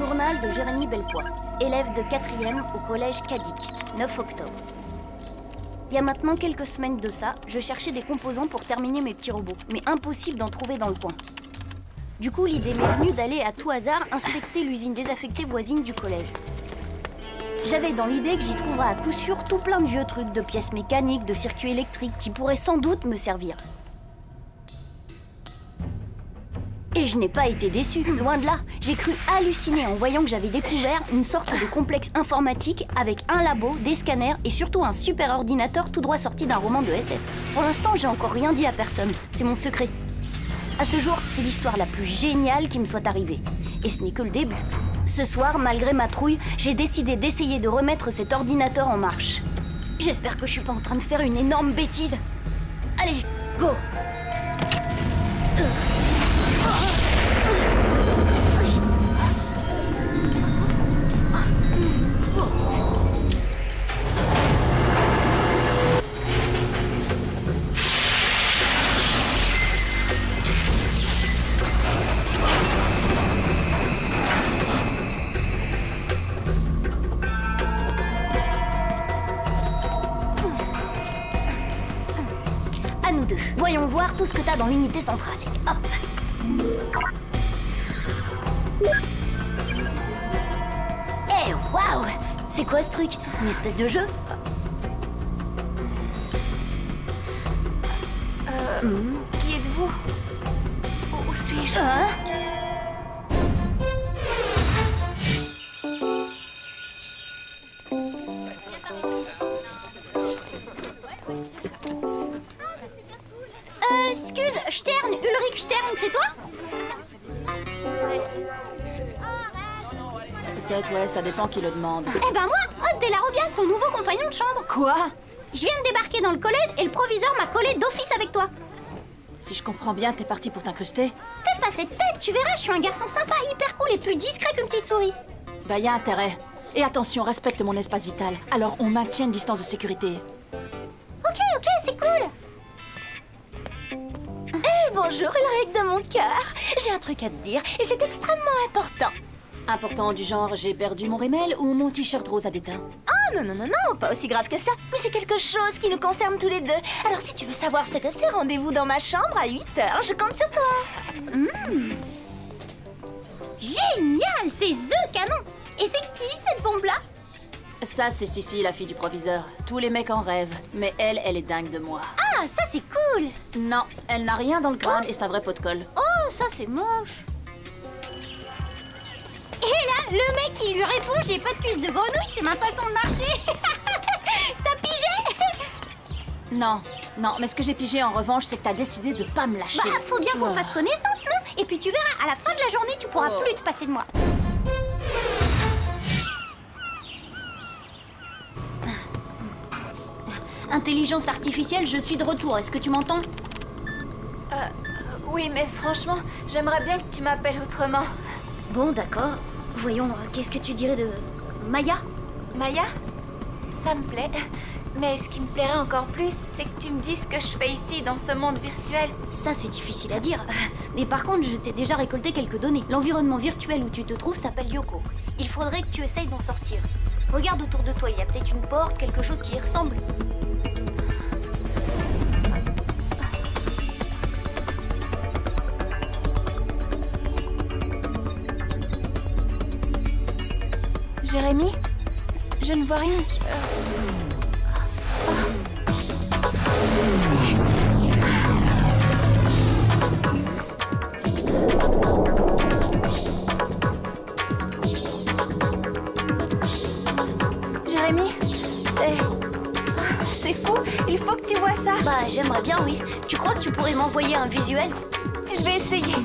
Journal de Jérémy Belpois, élève de 4e au collège Cadic, 9 octobre. Il y a maintenant quelques semaines de ça, je cherchais des composants pour terminer mes petits robots, mais impossible d'en trouver dans le coin. Du coup, l'idée m'est venue d'aller à tout hasard inspecter l'usine désaffectée voisine du collège. J'avais dans l'idée que j'y trouverais à coup sûr tout plein de vieux trucs, de pièces mécaniques, de circuits électriques qui pourraient sans doute me servir. Et je n'ai pas été déçue, loin de là. J'ai cru halluciner en voyant que j'avais découvert une sorte de complexe informatique avec un labo, des scanners et surtout un super ordinateur tout droit sorti d'un roman de SF. Pour l'instant, j'ai encore rien dit à personne. C'est mon secret. À ce jour, c'est l'histoire la plus géniale qui me soit arrivée. Et ce n'est que le début. Ce soir, malgré ma trouille, j'ai décidé d'essayer de remettre cet ordinateur en marche. J'espère que je suis pas en train de faire une énorme bêtise. Allez, go! À nous deux. Voyons voir tout ce que t'as dans l'unité centrale. Hop. Eh, waouh! C'est quoi ce truc? Une espèce de jeu? Qui êtes-vous? Où suis-je? Hein? Excuse, Stern, Ulrich Stern, c'est toi? Peut-être, ouais, ça dépend qui le demande. Eh ben moi, Aude de la Robia, son nouveau compagnon de chambre. Quoi? Je viens de débarquer dans le collège et le proviseur m'a collé d'office avec toi. Si je comprends bien, t'es parti pour t'incruster? Fais pas cette tête, tu verras, je suis un garçon sympa, hyper cool et plus discret qu'une petite souris. Bah, y a intérêt. Et attention, respecte mon espace vital. Alors, on maintient une distance de sécurité. Ok, c'est cool. Bonjour, Ulrich de mon cœur. J'ai un truc à te dire et c'est extrêmement important. Important du genre, j'ai perdu mon rimel ou mon t-shirt rose a déteint? Oh non, pas aussi grave que ça. Mais c'est quelque chose qui nous concerne tous les deux. Alors si tu veux savoir ce que c'est, rendez-vous dans ma chambre à 8h. Je compte sur toi. Génial, c'est THE canon. Et c'est qui cette bombe-là? Ça, c'est Sissi, la fille du proviseur. Tous les mecs en rêvent. Mais elle est dingue de moi. Ah, ça c'est cool. Non, elle n'a rien dans le crâne et c'est un vrai pot de colle. Oh, ça c'est moche. Et là, le mec qui lui répond, j'ai pas de cuisse de grenouille, c'est ma façon de marcher. T'as pigé? Non, mais ce que j'ai pigé en revanche, c'est que t'as décidé de pas me lâcher. Bah, faut bien qu'on fasse connaissance, non? Et puis tu verras, à la fin de la journée, tu pourras plus te passer de moi. Intelligence artificielle, je suis de retour. Est-ce que tu m'entends? Oui, mais franchement, j'aimerais bien que tu m'appelles autrement. Bon, d'accord. Voyons, qu'est-ce que tu dirais de... Maya? Maya? Ça me plaît. Mais ce qui me plairait encore plus, c'est que tu me dises ce que je fais ici, dans ce monde virtuel. Ça, c'est difficile à dire. Mais par contre, je t'ai déjà récolté quelques données. L'environnement virtuel où tu te trouves s'appelle Yoko. Il faudrait que tu essayes d'en sortir. Regarde autour de toi, il y a peut-être une porte, quelque chose qui y ressemble. Jérémy? Je ne vois rien. Jérémy, c'est fou. Il faut que tu vois ça. Bah, j'aimerais bien, oui. Tu crois que tu pourrais m'envoyer un visuel? Je vais essayer.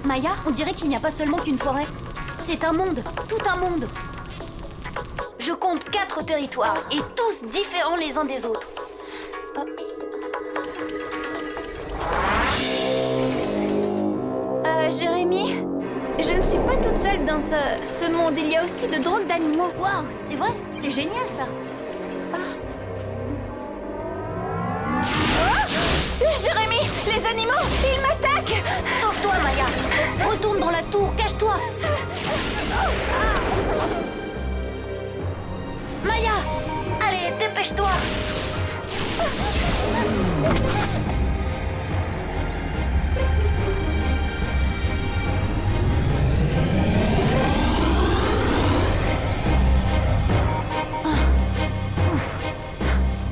Maya, on dirait qu'il n'y a pas seulement qu'une forêt. C'est un monde, tout un monde. Je compte 4 territoires, et tous différents les uns des autres. Jérémy, je ne suis pas pas toute seule dans ce monde. Il y a aussi de drôles d'animaux. Waouh, c'est vrai, c'est génial ça. Jérémy, les animaux, ils m'attaquent. Sauve-toi, Maya. Retourne dans la tour, cache-toi. Maya, allez, dépêche-toi.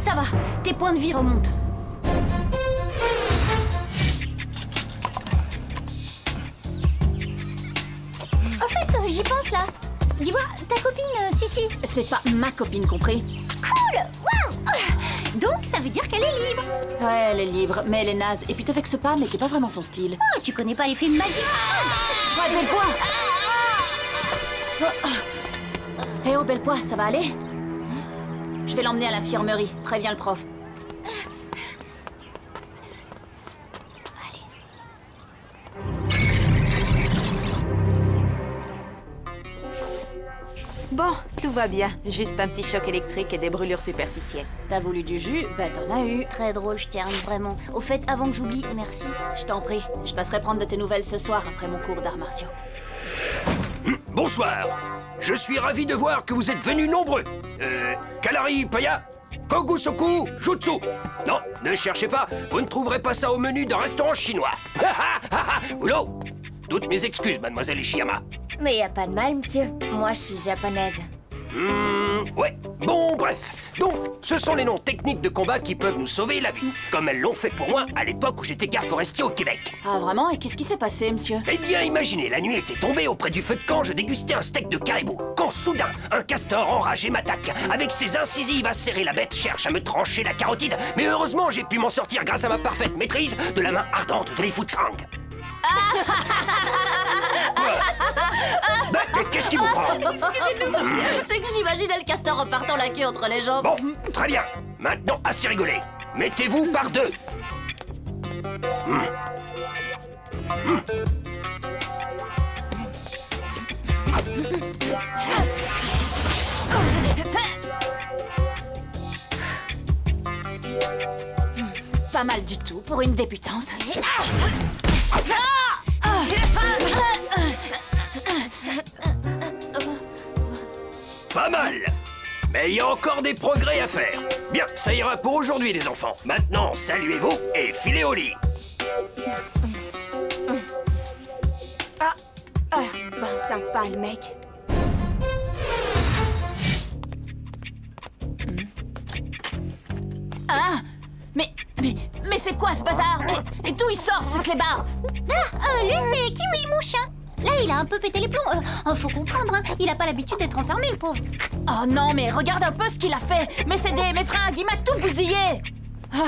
Ça va, tes points de vie remontent. Au fait, j'y pense là. Dis-moi, ta copine, Sissi. C'est pas ma copine, compris? Cool. Waouh. Donc, ça veut dire qu'elle est libre. Ouais, elle est libre, mais elle est naze. Et puis te vexe pas, mais qui est pas vraiment son style. Oh, tu connais pas les films magiques. Ouais, Bellepoix! Eh oh, Bellepoix, ça va aller? Je vais l'emmener à l'infirmerie. Préviens le prof. Bon, tout va bien. Juste un petit choc électrique et des brûlures superficielles. T'as voulu du jus? Ben t'en as eu. Très drôle, je t'aime vraiment. Au fait, avant que j'oublie, merci. Je t'en prie. Je passerai prendre de tes nouvelles ce soir après mon cours d'arts martiaux. Bonsoir. Je suis ravi de voir que vous êtes venus nombreux. Kalari Paya, Kogusoku Jutsu. Non, ne cherchez pas, vous ne trouverez pas ça au menu d'un restaurant chinois. Oulô. Toutes mes excuses, mademoiselle Ishiyama. Mais y a pas de mal, monsieur. Moi, je suis japonaise. Ouais. Bon, bref. Donc, ce sont les noms techniques de combat qui peuvent nous sauver la vie. Comme elles l'ont fait pour moi à l'époque où j'étais garde forestier au Québec. Ah vraiment? Et qu'est-ce qui s'est passé, monsieur? Eh bien, imaginez, la nuit était tombée auprès du feu de camp, je dégustais un steak de caribou. Quand soudain, un castor enragé m'attaque. Avec ses incisives acérées, la bête cherche à me trancher la carotide. Mais heureusement, j'ai pu m'en sortir grâce à ma parfaite maîtrise de la main ardente de Li Fu Chang. Bah, mais qu'est-ce qui vous prend? C'est que j'imaginais le castor repartant la queue entre les jambes. Bon, très bien. Maintenant, assez rigolé. Mettez-vous par deux. Pas mal du tout pour une débutante. Pas mal. Mais il y a encore des progrès à faire. Bien, ça ira pour aujourd'hui, les enfants. Maintenant, saluez-vous et filez au lit. Ben sympa, le mec. Ah! Mais c'est quoi ce bazar? Et d'où il sort ce clébard? Lui, c'est Kiwi, mon chien. Là, il a un peu pété les plombs. Faut comprendre, hein. Il a pas l'habitude d'être enfermé, le pauvre. Oh non, mais regarde un peu ce qu'il a fait. Mais c'est mes fringues, il m'a tout bousillé. Ah,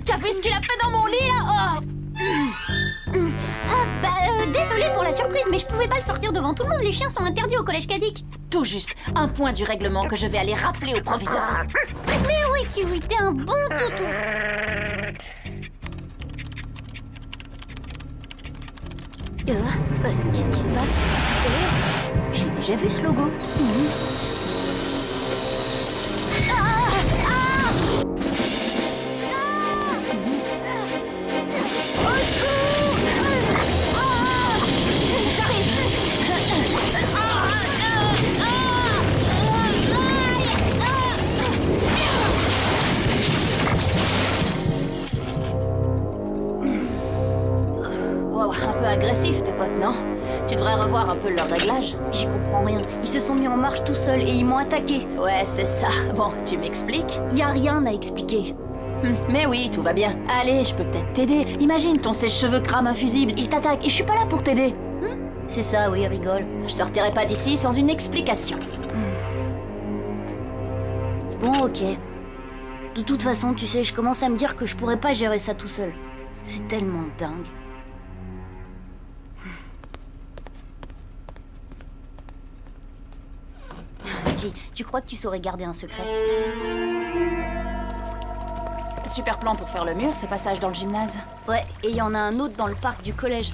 tu as vu ce qu'il a fait dans mon lit, là? Désolée pour la surprise, mais je pouvais pas le sortir devant tout le monde. Les chiens sont interdits au collège Kadik. Tout juste, un point du règlement que je vais aller rappeler au proviseur. Mais oui, Kiwi, t'es un bon toutou. Qu'est-ce qui se passe? J'ai déjà vu ce logo. Wow, un peu agressif, tes potes, non? Tu devrais revoir un peu leur réglage. J'y comprends rien. Ils se sont mis en marche tout seuls et ils m'ont attaqué. Ouais, c'est ça. Bon, tu m'expliques? Y a rien à expliquer. Mais oui, tout va bien. Allez, je peux peut-être t'aider. Imagine, ton sèche-cheveux crame un fusible, il t'attaque et je suis pas là pour t'aider. C'est ça, oui, rigole. Je sortirai pas d'ici sans une explication. Bon, ok. De toute façon, tu sais, je commence à me dire que je pourrais pas gérer ça tout seul. C'est tellement dingue. Tu crois que tu saurais garder un secret? Super plan pour faire le mur, ce passage dans le gymnase. Ouais, et il y en a un autre dans le parc du collège.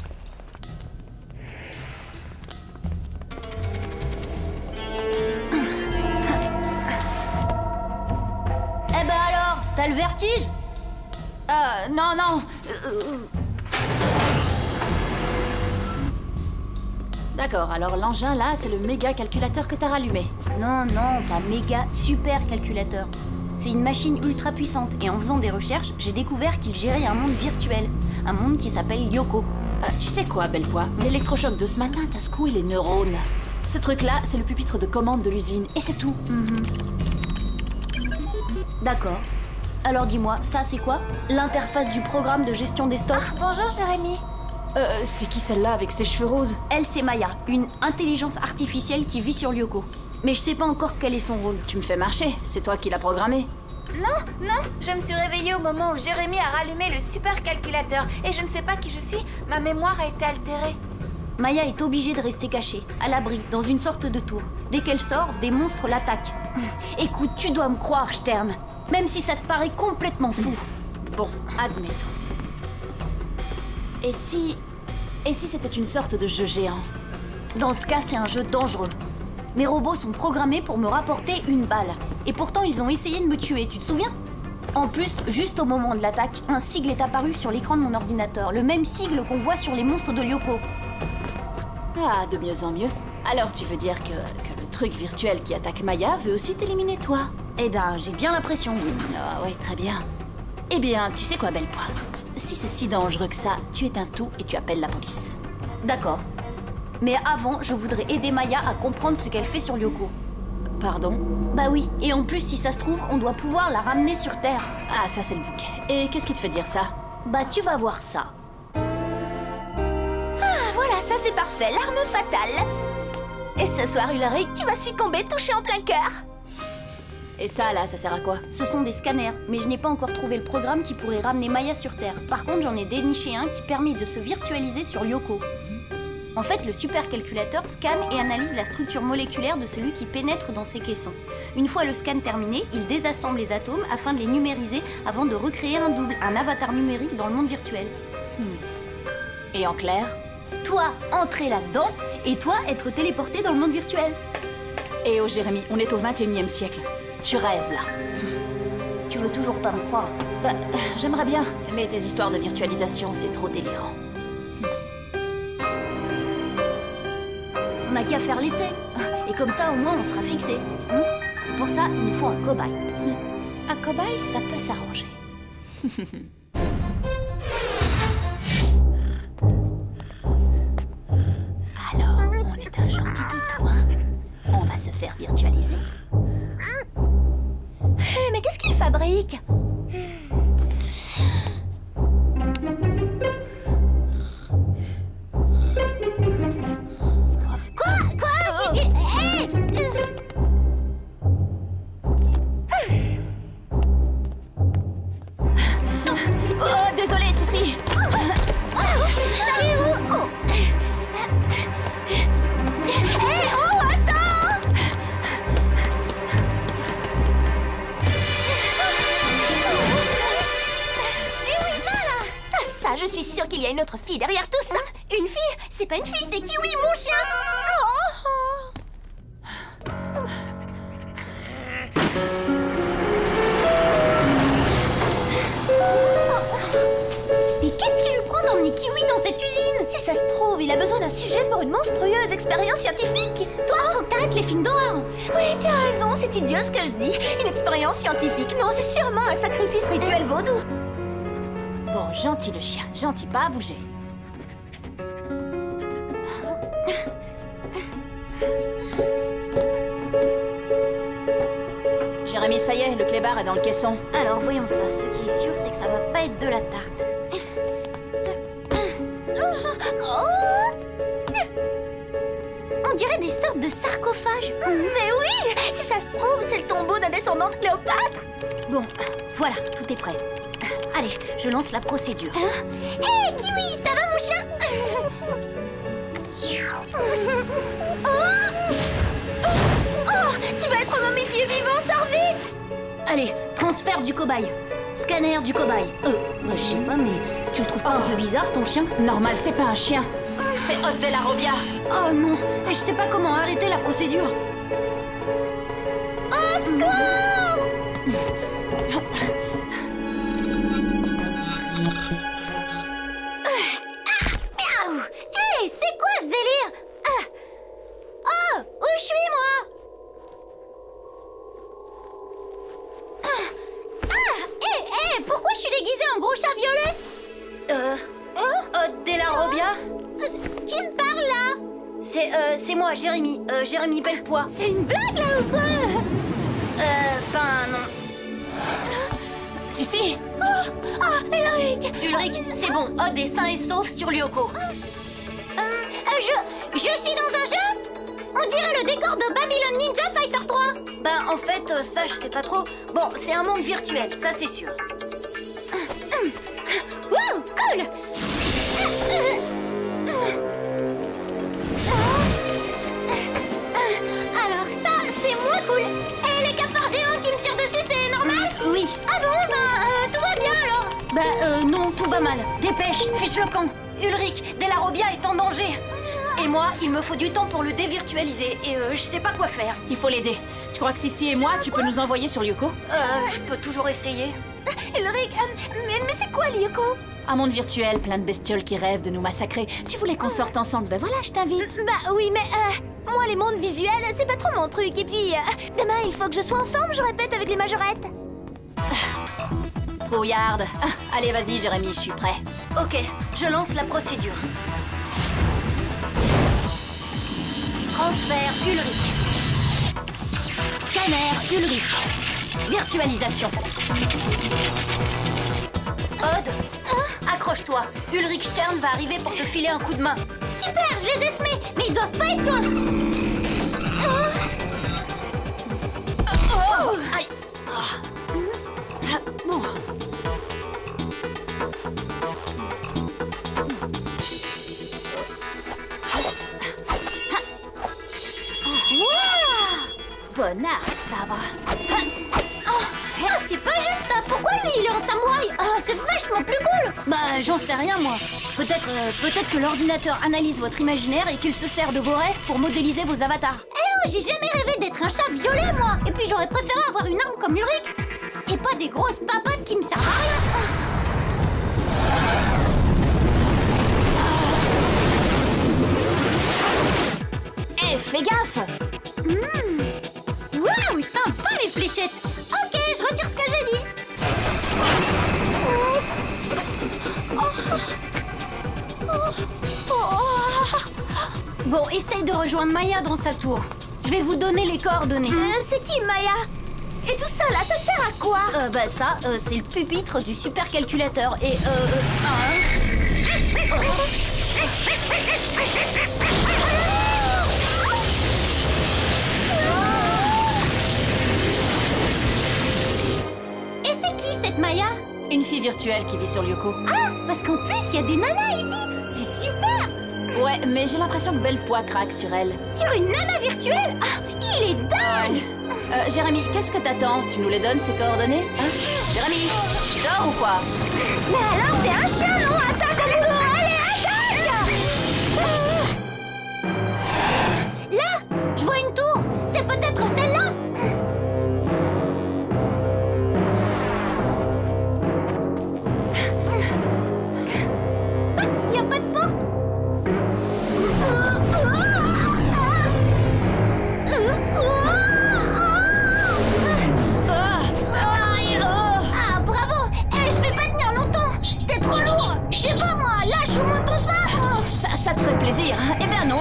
T'as le vertige? Non, non. D'accord, alors l'engin là, c'est le méga calculateur que t'as rallumé. Non, non, pas méga, super calculateur. C'est une machine ultra puissante et en faisant des recherches, j'ai découvert qu'il gérait un monde virtuel. Un monde qui s'appelle Lyoko. Tu sais quoi, belle pois? L'électrochoc de ce matin t'a secoué les neurones. Ce truc-là, c'est le pupitre de commande de l'usine, et c'est tout. D'accord. Alors dis-moi, ça c'est quoi? L'interface du programme de gestion des stocks? Bonjour, Jérémy. C'est qui celle-là avec ses cheveux roses? Elle, c'est Maya, une intelligence artificielle qui vit sur Lyoko. Mais je sais pas encore quel est son rôle. Tu me fais marcher, c'est toi qui l'as programmé. Non, je me suis réveillée au moment où Jérémy a rallumé le super calculateur et je ne sais pas qui je suis, ma mémoire a été altérée. Maya est obligée de rester cachée, à l'abri, dans une sorte de tour. Dès qu'elle sort, des monstres l'attaquent. Écoute, tu dois me croire, Stern. Même si ça te paraît complètement fou. Bon, admettons. Et si c'était une sorte de jeu géant? Dans ce cas, c'est un jeu dangereux. Mes robots sont programmés pour me rapporter une balle. Et pourtant, ils ont essayé de me tuer, tu te souviens? En plus, juste au moment de l'attaque, un sigle est apparu sur l'écran de mon ordinateur. Le même sigle qu'on voit sur les monstres de Lyoko. Ah, de mieux en mieux. Alors tu veux dire que le truc virtuel qui attaque Maya veut aussi t'éliminer toi? Eh ben, j'ai bien l'impression, oui. Ah oui, très bien. Eh bien, tu sais quoi, belle pois? Si c'est si dangereux que ça, tu éteins tout et tu appelles la police. D'accord. Mais avant, je voudrais aider Maya à comprendre ce qu'elle fait sur Lyoko. Pardon? Bah oui, et en plus, si ça se trouve, on doit pouvoir la ramener sur Terre. Ah, ça c'est le bouquet. Et qu'est-ce qui te fait dire ça? Bah tu vas voir ça. Voilà, ça c'est parfait, l'arme fatale. Et ce soir, Ulrich, tu vas succomber touché en plein cœur. Et ça là, ça sert à quoi? Ce sont des scanners, mais je n'ai pas encore trouvé le programme qui pourrait ramener Maya sur Terre. Par contre, j'en ai déniché un qui permet de se virtualiser sur Lyoko. En fait, le supercalculateur scanne et analyse la structure moléculaire de celui qui pénètre dans ses caissons. Une fois le scan terminé, il désassemble les atomes afin de les numériser avant de recréer un double, un avatar numérique dans le monde virtuel. Et en clair? Toi, entrer là-dedans, et toi, être téléporté dans le monde virtuel. Et oh Jérémy, on est au 21e siècle. Tu rêves là. Tu veux toujours pas me croire? Bah, j'aimerais bien, mais tes histoires de virtualisation, c'est trop délirant. On n'a qu'à faire l'essai. Et comme ça, au moins, on sera fixé. Pour ça, il nous faut un cobaye. Un cobaye, ça peut s'arranger. Alors, on est un gentil toutou, hein? On va se faire virtualiser. Mais qu'est-ce qu'il fabrique? Oh, désolé, Sissi. Ça, je suis sûre qu'il y a une autre fille derrière tout ça. Une fille? C'est pas une fille, c'est Kiwi, mon chien! Et qu'est-ce qui lui prend d'emmener Kiwi dans cette usine? Si ça se trouve, il a besoin d'un sujet pour une monstrueuse expérience scientifique. Toi, faut que t'arrêtes les films d'horreur! Oui, tu as raison, c'est idiot ce que je dis. Une expérience scientifique, non, c'est sûrement un sacrifice rituel vaudou. Bon, gentil le chien, gentil, pas à bouger. Jérémy, ça y est, le clébard est dans le caisson. Alors voyons ça, ce qui est sûr, c'est que ça va pas être de la tarte. On dirait des sortes de sarcophages. Mais oui, si ça se trouve, c'est le tombeau d'un descendant de Cléopâtre. Bon, voilà, tout est prêt. Allez, je lance la procédure. Hé, Kiwi, ça va mon chien? Oh, tu vas être momifié vivant, sors vite! Allez, transfert du cobaye. Scanner du cobaye. Je sais pas, mais tu le trouves pas un peu bizarre, ton chien? Normal, c'est pas un chien. C'est Hôte de la Robia. Oh non, je sais pas comment arrêter la procédure. Au secours! c'est moi, Jérémy. Jérémy Bellepoix. C'est une blague là ou quoi? Ben non. Si. Ulrich! Ulrich, c'est bon. Odd est sain et sauf sur Lyoko. Je suis dans un jeu? On dirait le décor de Babylon Ninja Fighter 3! Ben en fait, ça je sais pas trop. Bon, c'est un monde virtuel, ça c'est sûr. Wow, cool! Alors ça, c'est moins cool! Et les cafards géants qui me tirent dessus, c'est normal? Oui. Ah bon, ben, tout va bien alors! Bah non, tout va mal. Dépêche, fiche le camp. Ulrich, Delarobia est en danger. Et moi, il me faut du temps pour le dévirtualiser. Et je sais pas quoi faire. Il faut l'aider. Tu crois que Sissi et moi, tu peux nous envoyer sur Lyoko? Je peux toujours essayer. Ulrich, mais c'est quoi, Lyoko? Un monde virtuel, plein de bestioles qui rêvent de nous massacrer. Tu voulais qu'on sorte ensemble, ben voilà, je t'invite. Bah oui, mais moi, les mondes visuels, c'est pas trop mon truc. Et puis, demain, il faut que je sois en forme, je répète, avec les majorettes. Trouillarde. Allez, vas-y, Jérémy, je suis prêt. Ok, je lance la procédure. Transfert Ulrich. Scanner Ulrich. Virtualisation. Odd, accroche-toi. Ulrich Stern va arriver pour te filer un coup de main. Super, je les ai semés, mais ils doivent pas être loin. Aïe. Bon. Bonnard, sabre. C'est pas juste ça. Pourquoi lui, il est en samouraï? C'est vachement plus cool. Bah, j'en sais rien, moi. Peut-être que l'ordinateur analyse votre imaginaire et qu'il se sert de vos rêves pour modéliser vos avatars. J'ai jamais rêvé d'être un chat violet, moi. Et puis j'aurais préféré avoir une arme comme Ulrich. Et pas des grosses papates qui me servent à rien. Fais gaffe. Waouh, sympa les fléchettes. Ok, je retire ce que j'ai dit. Bon, essaye de rejoindre Maya dans sa tour. Je vais vous donner les coordonnées. C'est qui, Maya? Et tout ça là, ça sert à quoi? Bah ça, c'est le pupitre du supercalculateur. Et Et c'est qui cette Maya? Une fille virtuelle qui vit sur Lyoko. Ah, parce qu'en plus, il y a des nanas ici. C'est super. Ouais, mais j'ai l'impression que Bellepoix craque sur elle. Sur une nana virtuelle? Ah, il est dingue. Jérémy, qu'est-ce que t'attends? Tu nous les donnes, ces coordonnées? Hein? Jérémy, tu dors ou quoi? Mais alors, t'es un chat, non? Attaque au boulot. Allez, attaque. Là, je vois une tour. C'est peut-être celle-là. Il y a pas de porte. Ah, bravo. Je vais pas tenir longtemps. T'es trop lourd. Je sais pas moi. Lâche au moins ton sabre. Ça te ferait plaisir, hein? Eh ben non.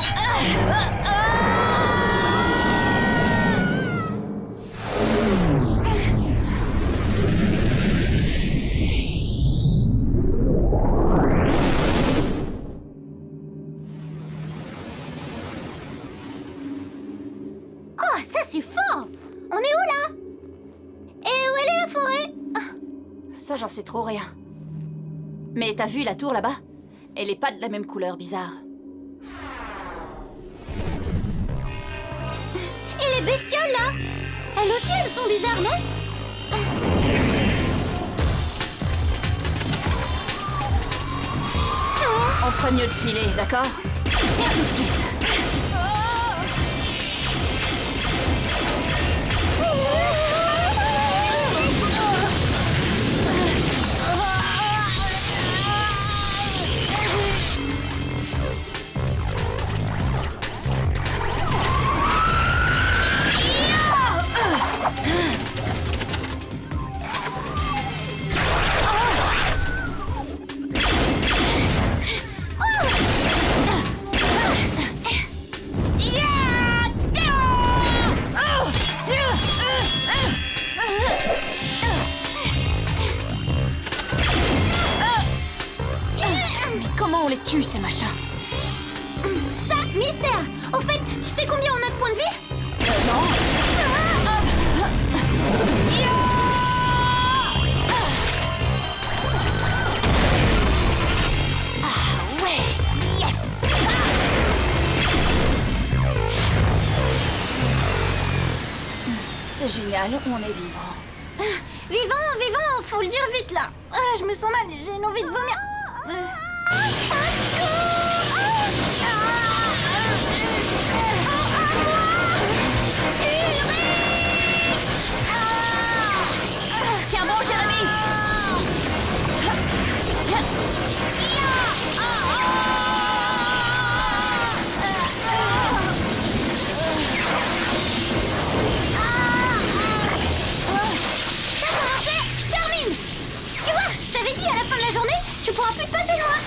Oh, ça c'est fort. On est où là? Et où est la forêt? Ça, j'en sais trop rien. Mais t'as vu la tour là-bas? Elle est pas de la même couleur bizarre. Et les bestioles là? Elles aussi, elles sont bizarres, non? On ferait mieux de filer, d'accord? Et tout de suite. Mais comment on les tue, ces machins? Ça, mystère. Au fait, tu sais combien on a de points de vie? Ouais, yes. C'est génial, on est vivant. Vivant, faut le dire vite là. Ah, là, je me sens mal, j'ai une envie de vomir. Tiens bon, Jérémy. Je termine. Tu vois, je t'avais dit à la fin de la journée, tu pourras plus te passer de moi.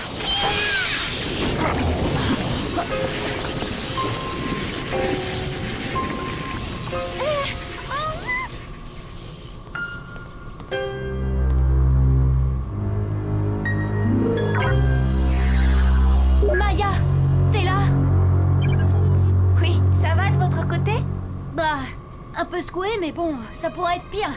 Maya, t'es là? Oui, ça va de votre côté? Bah, un peu secoué, mais bon, ça pourrait être pire.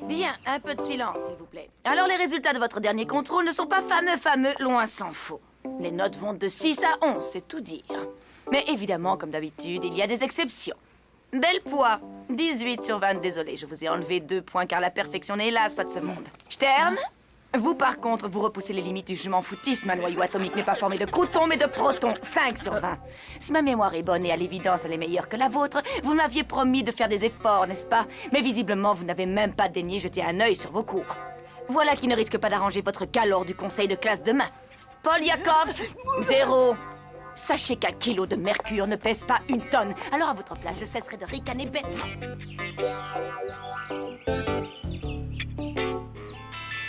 Bien, un peu de silence, s'il vous plaît. Alors, les résultats de votre dernier contrôle ne sont pas fameux, loin s'en faut. Les notes vont de 6 à 11, c'est tout dire. Mais évidemment, comme d'habitude, il y a des exceptions. Bel poids, 18 sur 20, désolé, je vous ai enlevé 2 points car la perfection n'est hélas pas de ce monde. Stern, vous par contre, vous repoussez les limites du je m'en foutisme. Un noyau atomique n'est pas formé de croutons mais de protons, 5 sur 20. Si ma mémoire est bonne et à l'évidence elle est meilleure que la vôtre, vous m'aviez promis de faire des efforts, n'est-ce pas? Mais visiblement, vous n'avez même pas daigné jeter un œil sur vos cours. Voilà qui ne risque pas d'arranger votre cas lors du conseil de classe demain. Paul Yakov, 0. Sachez qu'un kilo de mercure ne pèse pas 1 tonne. Alors à votre place, je cesserai de ricaner bêtement.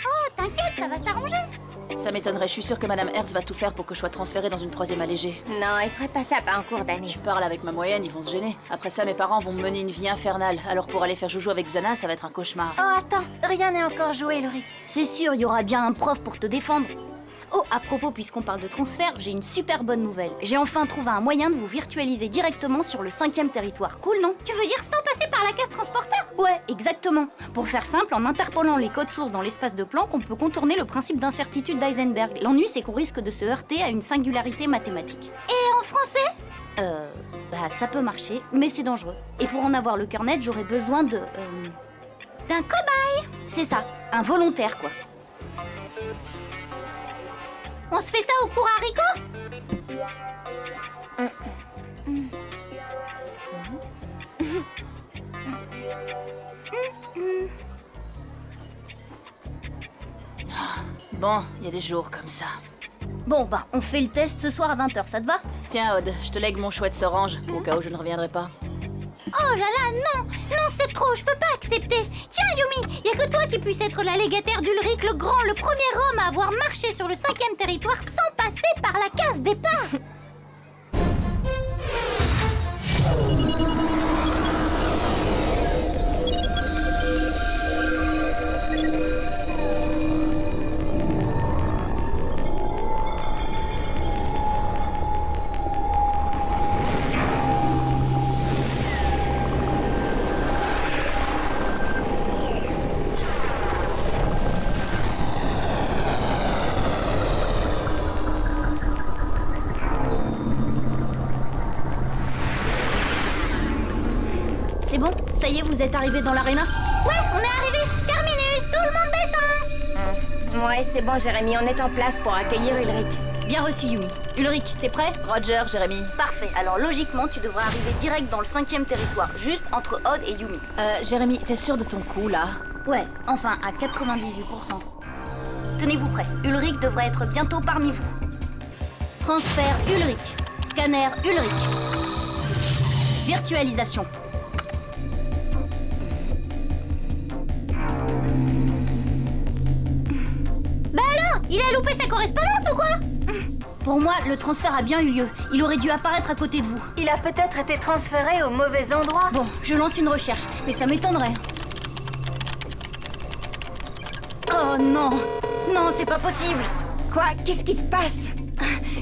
Oh, t'inquiète, ça va s'arranger. Ça m'étonnerait, je suis sûre que Madame Hertz va tout faire pour que je sois transférée dans une 3e allégée. Non, il ferait pas ça pas en cours d'année. Je parle avec ma moyenne, ils vont se gêner. Après ça, mes parents vont me mener une vie infernale. Alors pour aller faire joujou avec Xana, ça va être un cauchemar. Oh, attends, rien n'est encore joué, Ulrich. C'est sûr, il y aura bien un prof pour te défendre. Oh, à propos, puisqu'on parle de transfert, j'ai une super bonne nouvelle. J'ai enfin trouvé un moyen de vous virtualiser directement sur le 5e territoire. Cool, non? Tu veux dire sans passer par la case transporteur? Ouais, exactement. Pour faire simple, en interpolant les codes sources dans l'espace de Planck, on peut contourner le principe d'incertitude d'Heisenberg. L'ennui, c'est qu'on risque de se heurter à une singularité mathématique. Et en français? Bah ça peut marcher, mais c'est dangereux. Et pour en avoir le cœur net, j'aurais besoin de... d'un cobaye. C'est ça, un volontaire, quoi. On se fait ça au cours haricot? Bon, il y a des jours comme ça. Bon, bah, on fait le test ce soir à 20h, ça te va? Tiens, Aude, je te lègue mon chouette orange, au cas où je ne reviendrai pas. Oh là là, non! Non, c'est trop, je peux pas accepter! Tiens, Yumi, y a que toi qui puisse être la légataire d'Ulrich le Grand, le premier homme à avoir marché sur le 5e territoire sans passer par la case départ! C'est bon? Ça y est, vous êtes arrivés dans l'aréna? Ouais, on est arrivés! Terminus, tout le monde descend! Ouais, c'est bon, Jérémy, on est en place pour accueillir Ulrich. Bien reçu, Yumi. Ulrich, t'es prêt? Roger, Jérémy. Parfait, alors logiquement, tu devrais arriver direct dans le 5e territoire, juste entre Odd et Yumi. Jérémy, t'es sûr de ton coup, là? Ouais, enfin, à 98%. Tenez-vous prêts, Ulrich devrait être bientôt parmi vous. Transfert Ulrich. Scanner Ulrich. Il a loupé sa correspondance ou quoi? Pour moi, le transfert a bien eu lieu. Il aurait dû apparaître à côté de vous. Il a peut-être été transféré au mauvais endroit. Bon, je lance une recherche, mais ça m'étonnerait. Oh non! Non, c'est pas possible! Quoi? Qu'est-ce qui se passe?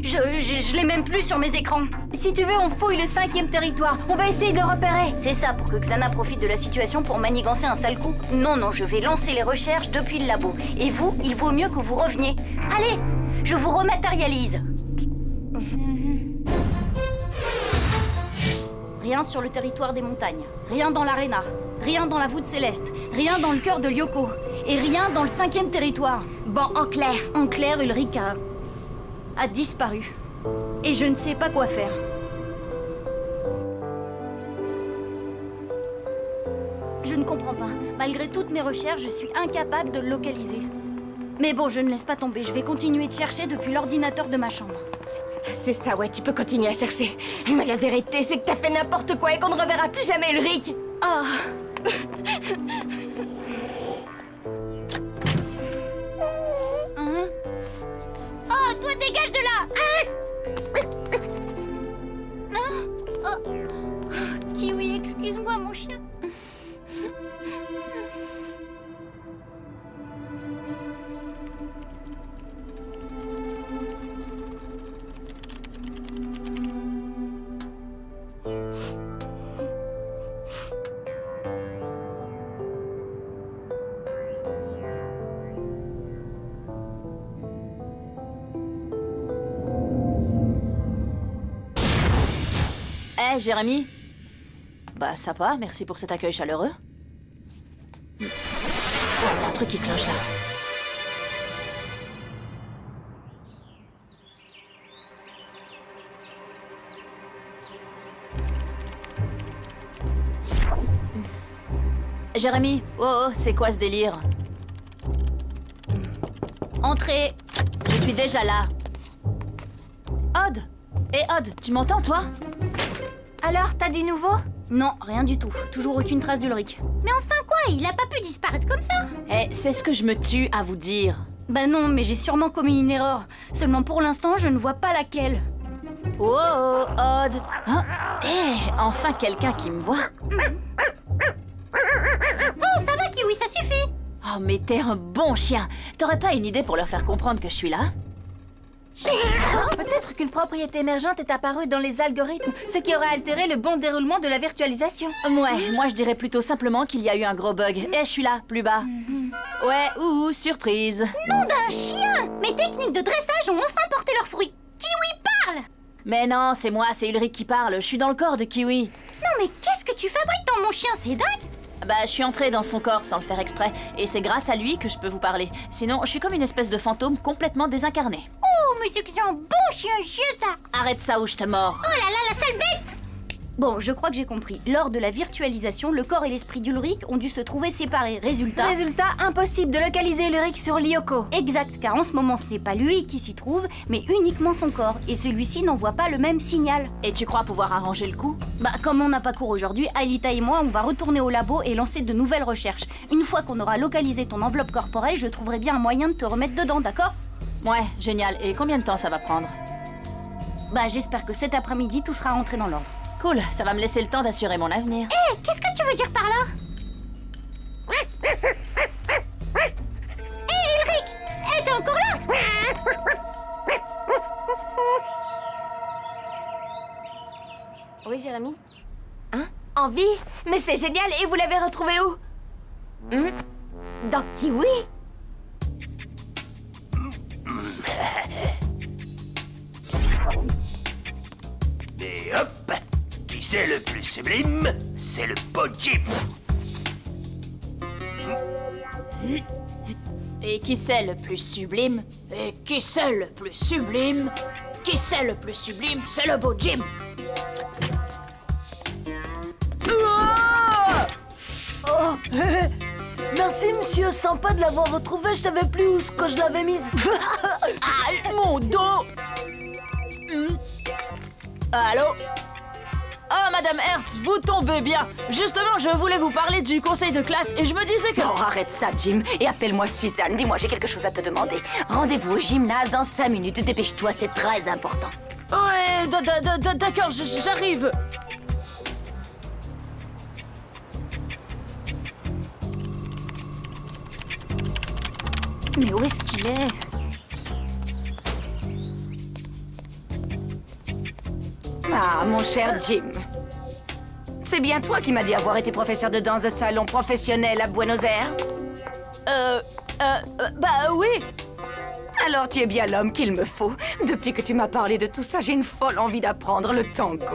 Je l'ai même plus sur mes écrans. Si tu veux, on fouille le 5e territoire. On va essayer de le repérer. C'est ça, pour que Xana profite de la situation pour manigancer un sale coup. Non, je vais lancer les recherches depuis le labo. Et vous, il vaut mieux que vous reveniez. Allez, je vous rematérialise. Rien sur le territoire des montagnes. Rien dans l'aréna. Rien dans la voûte céleste. Rien dans le cœur de Lyoko. Et rien dans le 5e territoire. Bon, en clair. En clair, Ulrich a disparu. Et je ne sais pas quoi faire. Je ne comprends pas. Malgré toutes mes recherches, je suis incapable de le localiser. Mais bon, je ne laisse pas tomber. Je vais continuer de chercher depuis l'ordinateur de ma chambre. C'est ça, ouais, tu peux continuer à chercher. Mais la vérité, c'est que t'as fait n'importe quoi et qu'on ne reverra plus jamais Ulrich. Oh. Hein? Oh, toi, dégage de là! Oh. Kiwi, excuse-moi, mon chien. Hé, Jérémy? Bah, ça va, merci pour cet accueil chaleureux. Oh, il y a un truc qui cloche là. Jérémy, oh, c'est quoi ce délire? Entrez. Je suis déjà là. Odd! Hé, Odd, tu m'entends, toi? Alors, t'as du nouveau? Non, rien du tout. Toujours aucune trace d'Ulrich. Mais enfin quoi? Il a pas pu disparaître comme ça? Eh, c'est ce que je me tue à vous dire. Bah non, mais j'ai sûrement commis une erreur. Seulement pour l'instant, je ne vois pas laquelle. Oh, Odd! Hein? Eh, enfin quelqu'un qui me voit. Oh, ça va, Kiwi, ça suffit. Oh, mais t'es un bon chien. T'aurais pas une idée pour leur faire comprendre que je suis là? Peut-être qu'une propriété émergente est apparue dans les algorithmes, ce qui aurait altéré le bon déroulement de la virtualisation. Ouais, moi je dirais plutôt simplement qu'il y a eu un gros bug. Et je suis là, plus bas. Ouais, surprise. Nom d'un chien! Mes techniques de dressage ont enfin porté leurs fruits. Kiwi parle! Mais non, c'est moi, c'est Ulrich qui parle. Je suis dans le corps de Kiwi. Non mais qu'est-ce que tu fabriques dans mon chien? C'est dingue! Bah, je suis entrée dans son corps sans le faire exprès. Et c'est grâce à lui que je peux vous parler. Sinon, je suis comme une espèce de fantôme complètement désincarné. Oh, mais c'est que c'est un bon chien, ça! Arrête ça ou je te mords. Oh là là, la sale bête! Bon, je crois que j'ai compris. Lors de la virtualisation, le corps et l'esprit d'Ulrich ont dû se trouver séparés. Résultat... Impossible de localiser Ulrich sur Lyoko. Exact, car en ce moment, ce n'est pas lui qui s'y trouve, mais uniquement son corps. Et celui-ci n'envoie pas le même signal. Et tu crois pouvoir arranger le coup? Bah, comme on n'a pas cours aujourd'hui, Aelita et moi, on va retourner au labo et lancer de nouvelles recherches. Une fois qu'on aura localisé ton enveloppe corporelle, je trouverai bien un moyen de te remettre dedans, d'accord? Ouais, génial. Et combien de temps ça va prendre? Bah, j'espère que cet après-midi, tout sera rentré dans l'ordre. Cool, ça va me laisser le temps d'assurer mon avenir. Hé, qu'est-ce que tu veux dire par là? Hé, Ulrich! Hé, t'es encore là? Oui, Jérémy? Hein? En vie? Mais c'est génial, et vous l'avez retrouvé où? Dans Kiwi? Et hop! Qui c'est le plus sublime? C'est le beau Jim! Et qui c'est le plus sublime? Et qui c'est le plus sublime? Qui c'est le plus sublime? C'est le beau Jim! Oh, merci, monsieur. Sympa de l'avoir retrouvé. Je savais plus où ce que je l'avais mise. Ah, mon dos! Allô? Oh, Madame Hertz, vous tombez bien. Justement, je voulais vous parler du conseil de classe et je me disais que... Oh, arrête ça, Jim, et appelle-moi Suzanne. Dis-moi, j'ai quelque chose à te demander. Rendez-vous au gymnase dans 5 minutes. Dépêche-toi, c'est très important. Ouais, d'accord, j'arrive. Mais où est-ce qu'il est? Ah, mon cher Jim. C'est bien toi qui m'as dit avoir été professeur de danse de salon professionnel à Buenos Aires? Bah oui. Alors tu es bien l'homme qu'il me faut. Depuis que tu m'as parlé de tout ça, j'ai une folle envie d'apprendre le tango.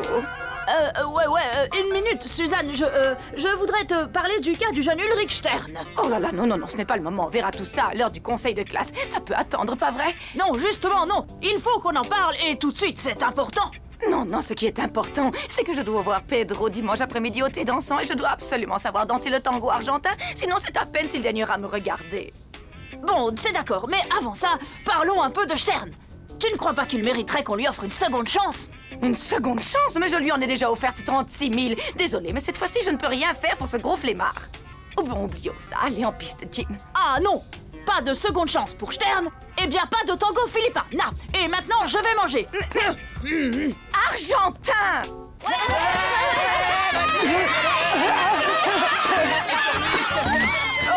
Une minute, Suzanne, je voudrais te parler du cas du jeune Ulrich Stern. Oh là là, non, ce n'est pas le moment. On verra tout ça à l'heure du conseil de classe. Ça peut attendre, pas vrai? Non, justement, non. Il faut qu'on en parle et tout de suite, c'est important. Non, ce qui est important, c'est que je dois voir Pedro dimanche après-midi au thé dansant et je dois absolument savoir danser le tango argentin, sinon c'est à peine s'il daignera me regarder. Bon, c'est d'accord, mais avant ça, parlons un peu de Stern. Tu ne crois pas qu'il mériterait qu'on lui offre une seconde chance? Une seconde chance? Mais je lui en ai déjà offerte 36 000. Désolée, mais cette fois-ci, je ne peux rien faire pour ce gros flemmard. Oh bon, oublions ça. Allez en piste, Jim. Ah non! Pas de seconde chance pour Stern, et bien pas de tango philippin. Non. Et maintenant, je vais manger. Argentin! Oh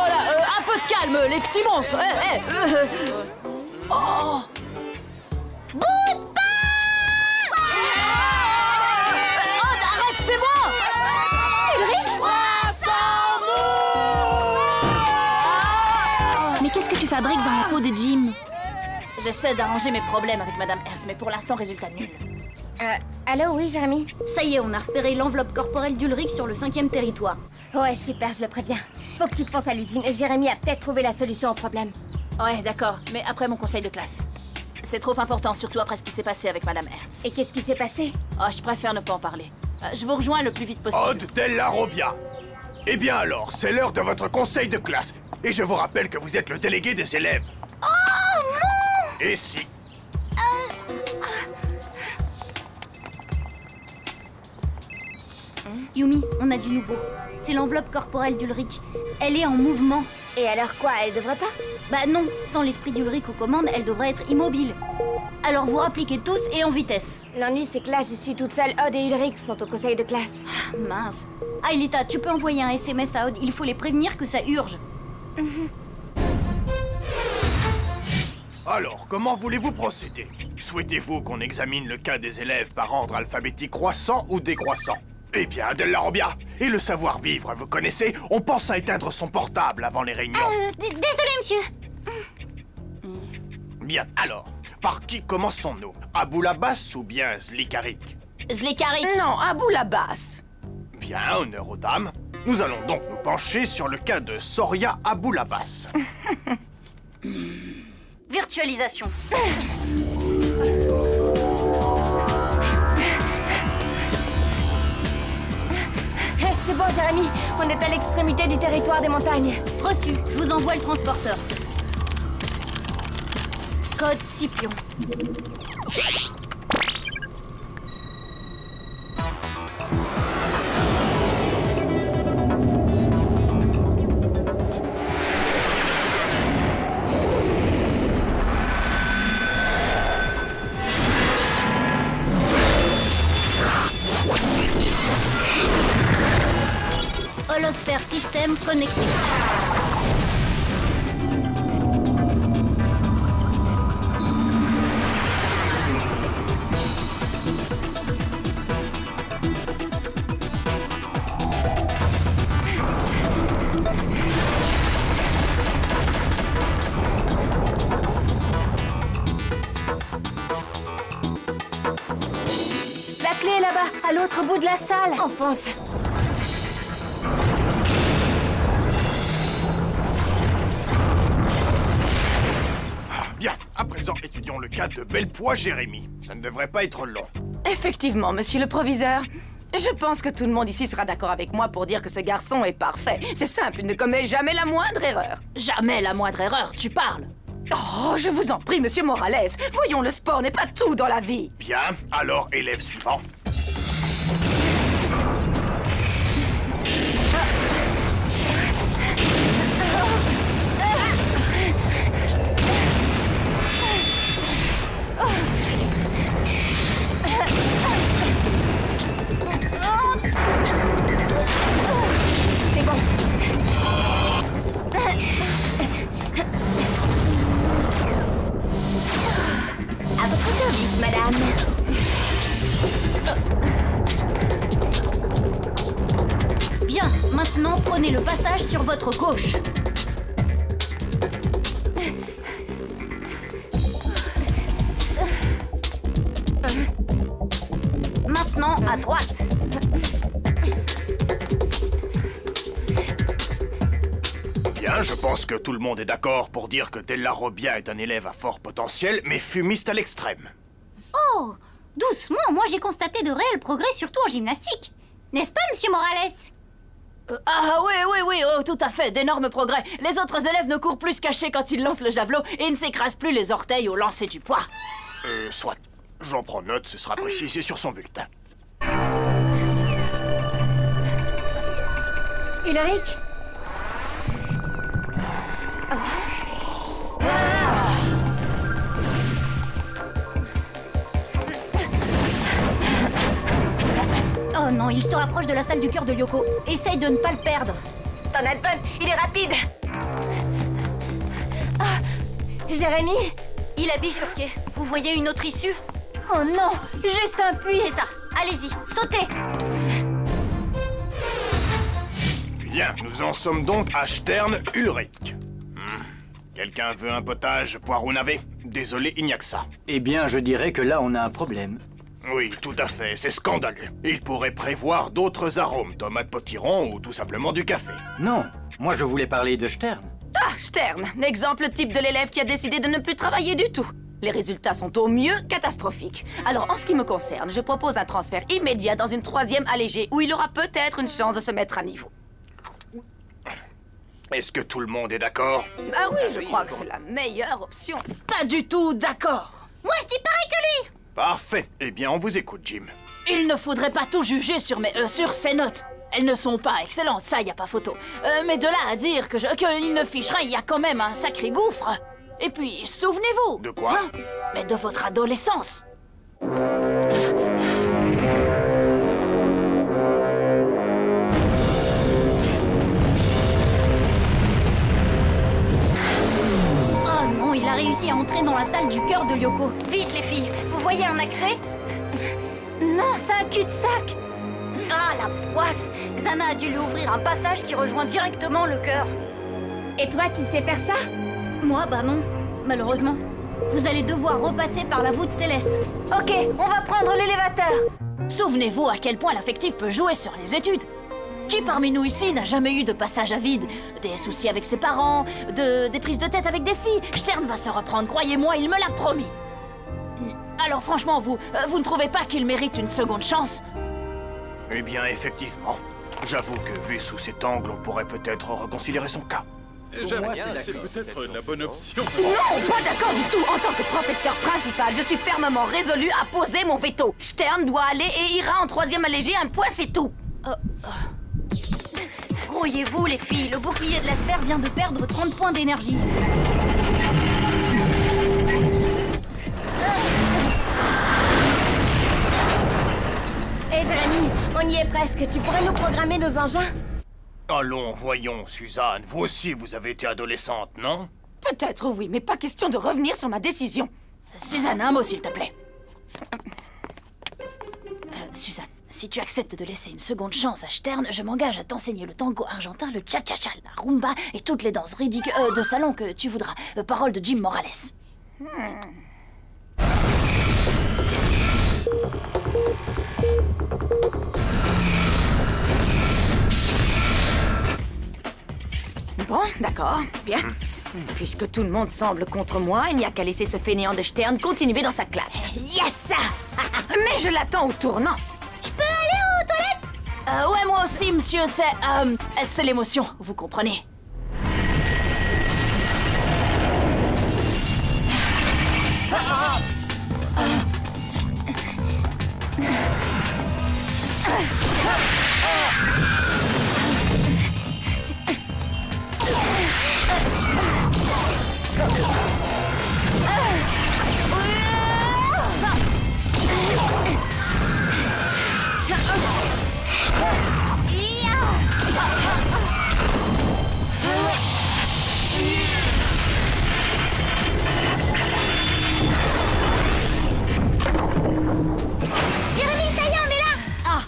là, un peu de calme, les petits monstres. Oh! Bout de pain! Oh, arrête, c'est moi! Ulrich? Mais qu'est-ce que tu fabriques dans la peau de Jim? J'essaie d'arranger mes problèmes avec Madame Hertz, mais pour l'instant, résultat nul. Allô, oui, Jérémy? Ça y est, on a repéré l'enveloppe corporelle d'Ulrich sur le 5e territoire. Ouais, super, je le préviens. Faut que tu fonces à l'usine. Jérémy a peut-être trouvé la solution au problème. Ouais, d'accord, mais après mon conseil de classe. C'est trop important, surtout après ce qui s'est passé avec Madame Hertz. Et qu'est-ce qui s'est passé? Oh, je préfère ne pas en parler. Je vous rejoins le plus vite possible. Odd Della Robbia. Eh bien alors, c'est l'heure de votre conseil de classe. Et je vous rappelle que vous êtes le délégué des élèves. Oh non! Et si? Yumi, on a du nouveau. C'est l'enveloppe corporelle d'Ulrich. Elle est en mouvement. Et alors quoi, elle devrait pas? Bah non, sans l'esprit d'Ulrich aux commandes, elle devrait être immobile. Alors vous rappliquez tous et en vitesse. L'ennui, c'est que là, je suis toute seule. Odd et Ulrich sont au conseil de classe. Ah, mince. Aelita, tu peux envoyer un SMS à Odd, il faut les prévenir que ça urge. Alors, comment voulez-vous procéder? Souhaitez-vous qu'on examine le cas des élèves par ordre alphabétique croissant ou décroissant? Eh bien, Della Robbia, et le savoir-vivre, vous connaissez? On pense à éteindre son portable avant les réunions. Désolé, monsieur. Bien, alors, par qui commençons-nous? Aboulabas ou bien Zlikarik? Zlikarik. Non, à bout la basse. Bien, honneur aux dames. Nous allons donc nous pencher sur le cas de Soria Aboulabas. Virtualisation. C'est bon, Jérémy. On est à l'extrémité du territoire des montagnes. Reçu, je vous envoie le transporteur. Code Scipion. Holosphère système connecté. La clé est là-bas, à l'autre bout de la salle. Enfonce. Bien, à présent, étudions le cas de Bellepoix Jérémy. Ça ne devrait pas être long. Effectivement, monsieur le proviseur. Je pense que tout le monde ici sera d'accord avec moi pour dire que ce garçon est parfait. C'est simple, il ne commet jamais la moindre erreur. Jamais la moindre erreur, tu parles. Oh, je vous en prie, monsieur Morales. Voyons, le sport n'est pas tout dans la vie. Bien, alors, élève suivant. prenez le passage sur votre gauche. Maintenant, à droite. Bien, je pense que tout le monde est d'accord pour dire que Della Robbia est un élève à fort potentiel, mais fumiste à l'extrême. Oh, doucement, moi j'ai constaté de réels progrès, surtout en gymnastique. N'est-ce pas, monsieur Morales? Ah oui, oh, tout à fait, d'énormes progrès. Les autres élèves ne courent plus cachés quand ils lancent le javelot et ne s'écrasent plus les orteils au lancer du poids. Soit. J'en prends note, ce sera précisé sur son bulletin. Ulrich? Oh non, il se rapproche de la salle du cœur de Lyoko. Essaye de ne pas le perdre. Ton album, il est rapide. Ah, Jérémy? Il a bifurqué. Vous voyez une autre issue? Oh non, juste un puits. C'est ça. Allez-y, sautez. Bien, nous en sommes donc à Stern Ulrich. Quelqu'un veut un potage poireau navet? Désolé, il n'y a que ça. Eh bien, je dirais que là, on a un problème. Oui, tout à fait, c'est scandaleux. Il pourrait prévoir d'autres arômes, tomates potiron ou tout simplement du café. Non, moi je voulais parler de Stern. Ah, Stern, exemple type de l'élève qui a décidé de ne plus travailler du tout. Les résultats sont au mieux catastrophiques. Alors, en ce qui me concerne, je propose un transfert immédiat dans une 3e allégée où il aura peut-être une chance de se mettre à niveau. Est-ce que tout le monde est d'accord? Ah oui, je crois que c'est la meilleure option. Pas du tout d'accord. Moi, je dis pareil que lui. Parfait. Eh bien, on vous écoute, Jim. Il ne faudrait pas tout juger sur ses notes. Elles ne sont pas excellentes, ça, y a pas photo. Mais de là à dire qu'il ne fiche rien, il y a quand même un sacré gouffre. Et puis, souvenez-vous. De quoi? Mais de votre adolescence. Oh non, il a réussi à entrer dans la salle du cœur de Lyoko. Vite, les filles, vous voyez un accès? Non, c'est un cul-de-sac. Ah, la poisse! Xana a dû lui ouvrir un passage qui rejoint directement le cœur. Et toi, tu sais faire ça? Moi, bah non, malheureusement. Vous allez devoir repasser par la voûte céleste. Ok, on va prendre l'élévateur. Souvenez-vous à quel point l'affectif peut jouer sur les études. Qui parmi nous ici n'a jamais eu de passage à vide? Des soucis avec ses parents, des prises de tête avec des filles? Stern va se reprendre, croyez-moi, il me l'a promis. Alors franchement, vous ne trouvez pas qu'il mérite une seconde chance? Eh bien, effectivement. J'avoue que vu sous cet angle, on pourrait peut-être reconsidérer son cas. C'est peut-être la bonne option. Non, pas d'accord du tout. En tant que professeur principal, je suis fermement résolu à poser mon veto. Stern doit aller et ira en 3e allégée, un point c'est tout. Grouillez-vous, les filles, le bouclier de la sphère vient de perdre 30 points d'énergie. Hé Jérémy, on y est presque. Tu pourrais nous programmer nos engins? Allons, voyons, Suzanne. Vous aussi, vous avez été adolescente, non? Peut-être oui, mais pas question de revenir sur ma décision. Suzanne, un mot s'il te plaît. Suzanne, si tu acceptes de laisser une seconde chance à Stern, je m'engage à t'enseigner le tango argentin, le cha-cha-cha, la rumba et toutes les danses ridicules de salon que tu voudras. Parole de Jim Morales. Bon, d'accord, bien. Puisque tout le monde semble contre moi, il n'y a qu'à laisser ce fainéant de Stern continuer dans sa classe. Yes! Mais je l'attends au tournant. Je peux aller aux toilettes? Ouais, moi aussi, monsieur, c'est l'émotion, vous comprenez.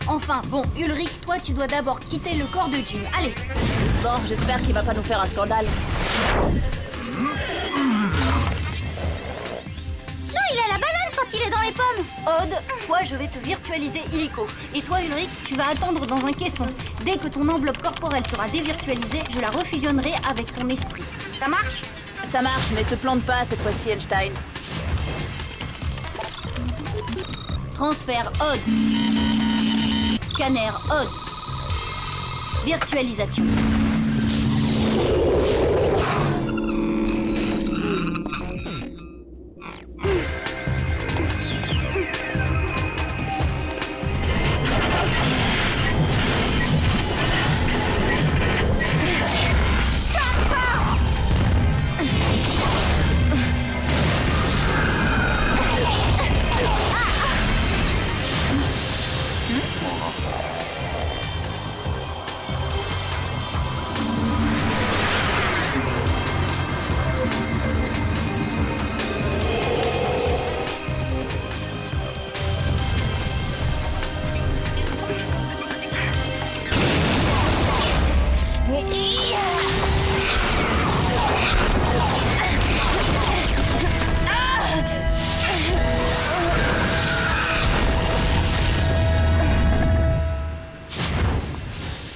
Enfin, bon, Ulrich, toi, tu dois d'abord quitter le corps de Jim. Allez. Bon, j'espère qu'il va pas nous faire un scandale. Non, il a la banane quand il est dans les pommes. Odd, toi, je vais te virtualiser illico. Et toi, Ulrich, tu vas attendre dans un caisson. Dès que ton enveloppe corporelle sera dévirtualisée, je la refusionnerai avec ton esprit. Ça marche? Ça marche, mais te plante pas cette fois-ci, Einstein. Transfert Odd. Scanner Odd. Virtualisation.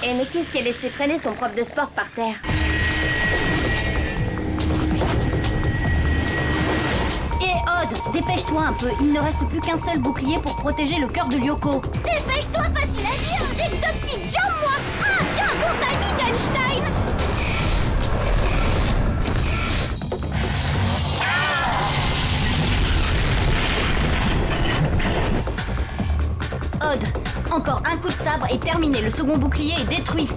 Et mais qu'est-ce qu'elle laissé traîner son prof de sport par terre? Et Odd, dépêche-toi un peu, il ne reste plus qu'un seul bouclier pour protéger le cœur de Lyoko. Dépêche-toi, facile à dire. J'ai que 2 petites jambes, moi. Ah, tiens, bon timing, Einstein. Odd, encore un coup de sabre et terminé, le second bouclier est détruit.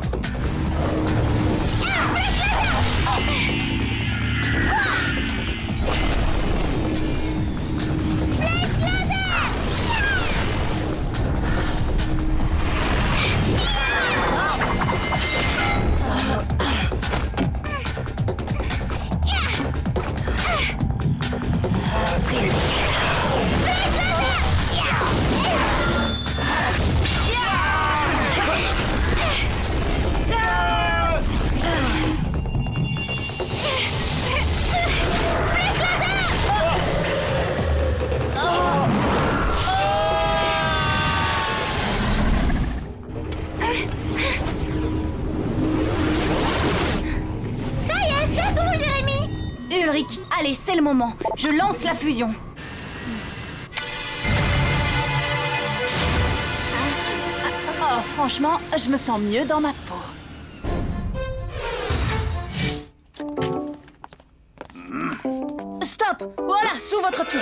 Ça y est, c'est bon, Jérémy. Ulrich, allez, c'est le moment. Je lance la fusion. Oh, franchement, je me sens mieux dans ma peau. Stop! Voilà, sous votre pied.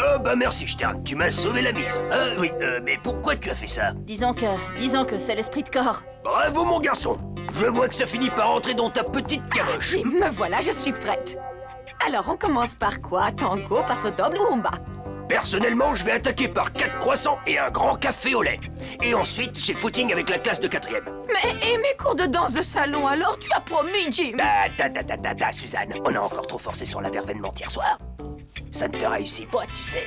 Oh bah merci Stern, tu m'as sauvé la mise. Oui, mais pourquoi tu as fait ça? Disons que c'est l'esprit de corps. Bravo mon garçon. Je vois que ça finit par entrer dans ta petite caboche. Et me voilà, je suis prête. Alors, on commence par quoi? Tango, passo double ou rumba? Personnellement, je vais attaquer par 4 croissants et un grand café au lait. Et ensuite, j'ai le footing avec la classe de 4e. Mais et mes cours de danse de salon, alors tu as promis, Jim? Suzanne, on a encore trop forcé sur la verveine hier soir. Ça ne te réussit pas, tu sais.